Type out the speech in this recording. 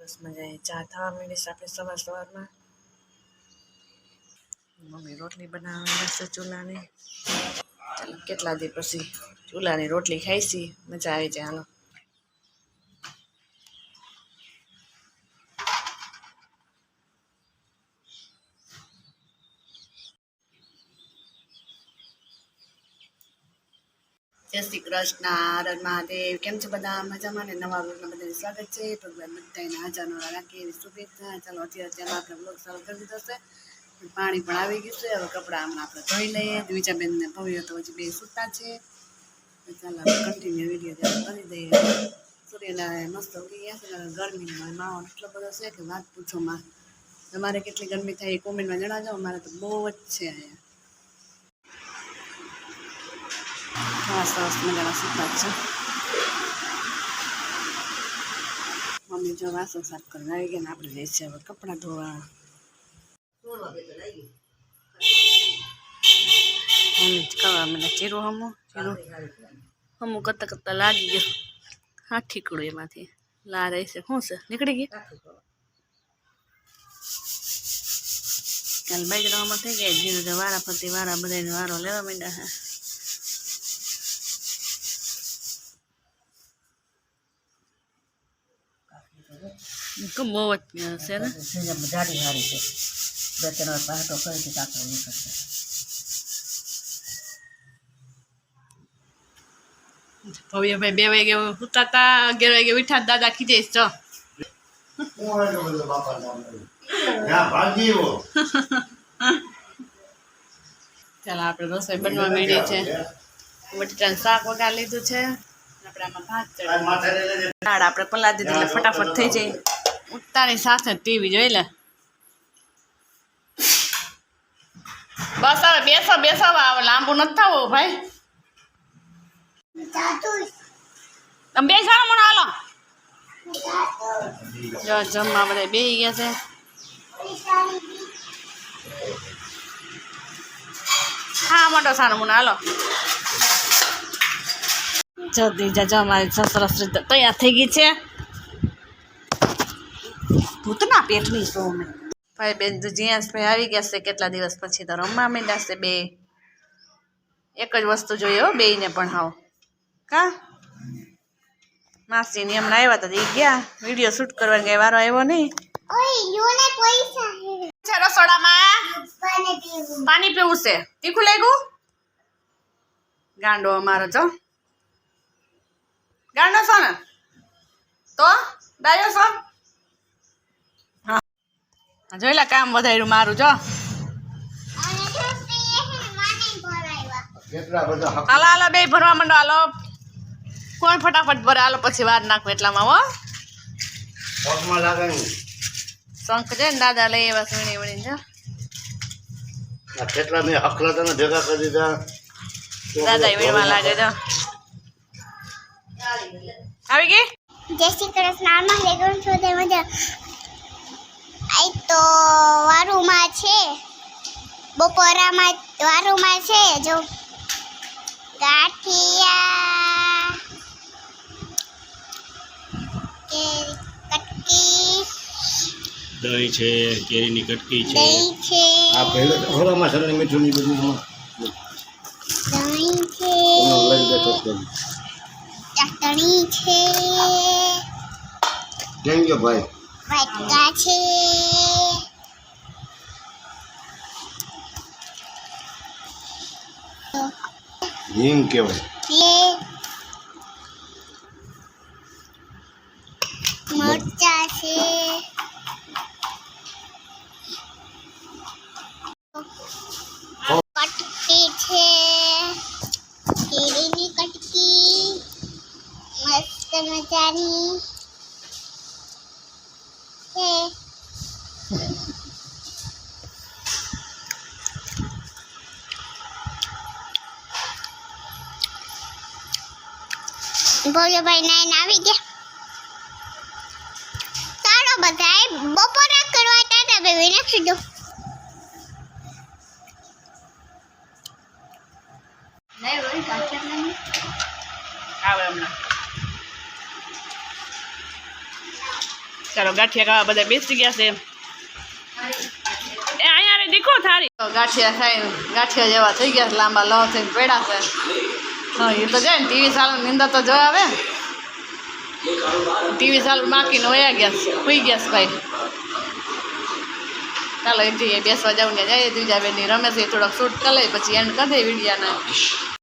બસ મજા ચા થવા માંડી આપણે સવારમાં મમ્મી રોટલી બનાવવાની છે ચૂલાની. ચાલો કેટલા દી પછી ચૂલાની રોટલી ખાઈશી, મજા આવી જાય. હાલો જય શ્રી કૃષ્ણ, હર મહાદેવ. કેમ છે બધા? મજામાં ને? નવા બ્લોગમાં બધાને સ્વાગત છે. ભગવાન બધાને હાજર નવા રાખીએ એવી શુભેચ્છા. ચાલો અત્યારે આપણે બ્લોગ ચાલુ કરી દીધો છે. પાણી પણ આવી ગયું છે. હવે કપડાં હમણાં આપણે ધોઈ લઈએ. દ્વિજાબેનને ભવ્ય તો હજી બે સૂતા છે. ચાલો આપણે કન્ટિન્યુ વિડીયો કરી દઈએ. સૂર્યનારાયણ મસ્ત ઉગી ગયા છે. ગરમીમાં માહોલ એટલો બધો છે કે વાત પૂછોમાં. તમારે કેટલી ગરમી થાય એ કોમેન્ટમાં જણાવજો. અમારે તો બહુ જ છે અહીંયા. સરસ મજાના સૂતા છે. મમ્મી જો વાસણ સાફ કરીને આવી ગયા ને આપણે જઈશે હવે કપડાં ધોવા. મમ્મી કરવા મને ચીરું હમું કરતા લાગી ગયો. હા ઠીકડું એમાંથી લા રહી છે. શું છે? નીકળી ગઈ. કાલ બાજરામાં થઈ ગયા. ધીરે વારા ફરતી વારા બધાને વારો લેવા માંડ્યા છે. બહુ જ છે ને જાડી સારી છે. બે ત્રણ વાર પાટો કરી કાકરો નીકળશે. ભવ્યભાઈ 2 વાગે સુતા હતા, 11 વાગે ઉઠ્યા. દાદા ખીજે ચો ચાલો આપણે રસોઈ બનવા માંડી છે. બટેટાનું શાક વઘાર લીધું છે. આપણે આમાં ભાત દાળ આપણે પલાળી દીધી એટલે ફટાફટ થઈ જાય. ઉઠતાની સાથે ટીવી જોઈ લે. બસ હવે બેસો હવે લાંબુ નથી થવું ભાઈ. તમે બે સારા મને હાલો. જો જમવા બધા બેસી ગયા છે. હા મોટો સારો મને હાલો. જો અમારી સરસ રીતે તૈયાર થઈ ગઈ છે. ભૂતના પેટની છો અમે. ભાઈ બેન જીયાસભાઈ આવી ગયા છે કેટલા દિવસ પછી. તો રમવા માંડ્યા છે બે. એક જ વસ્તુ જોઈએ હો બેયને પણ. હાવ કા માસી ની હમણાં આવ્યા હતા એ ગયા. વિડીયો શૂટ કરવાનો કઈ વારો આવ્યો નહીં. રસોડામાં પાણી પીવું છે. તીખું લાગ્યું ગાંડો અમારો. જો ગાંડો છો ને તો ડાયો છો. હા જોઈ લે કામ વધાર્યું મારું. જો હાલો બે ભરવા માંડો. હાલો કોણ ફટાફટ ભરે. હાલો પછી વાર નાખો એટલામાં. હો શંખ છે ને દાદા લઈ એવા વીણી વણીને. જો કેટલા મેં હકલા તને ભેગા કરી દીધા. દાદા વીણવા લાગે. જો આવી ગઈ. જય શ્રી કૃષ્ણ. કેમ છો? તે મજા. આ તો વારુમાં છે. બપોરામાં વારુમાં છે. જો ગાંઠિયા કે કટકી દહીં છે, કેરીની કટકી છે. દહીં છે. આ પહેલે તો હરામાં સર મીઠું ની બધું દહીં છે. ચટણી છે. કેમ ગયો ભાઈ? વાટકા છે. હિંગ કહેવાય. મરચા છે. કટકી છે. કેરીની કટકી મસ્ત મજાની છે. ભોલેભાઈ નાઈને આવી ગયા. ચાલો બધાએ બપોરા કરવા ટાટા બે નાખી દો. આવે હમણાં. ચાલો ગાંઠિયા ખાવા બધા બેસી ગયા છે. એ અહીંયા રે દીખો થારી ગાંઠિયા ખાઈને ગાંઠિયા જેવા થઈ ગયા છે, લાંબા લહ થઈને પડ્યા છે. હા એ તો જાય ને ટીવી ચાલુ નિંદર તો જો આવે. ટીવી ચાલુ માકીને વયા ગયા સુઈ ગયા છે ભાઈ. ચાલો એક જઈએ બેસવા જાઉં ને જાય. ત્રીજા બેનની રમે છે થોડોક શૂટ કરી લઈ પછી એન્ડ કરી દે વિડીયાના.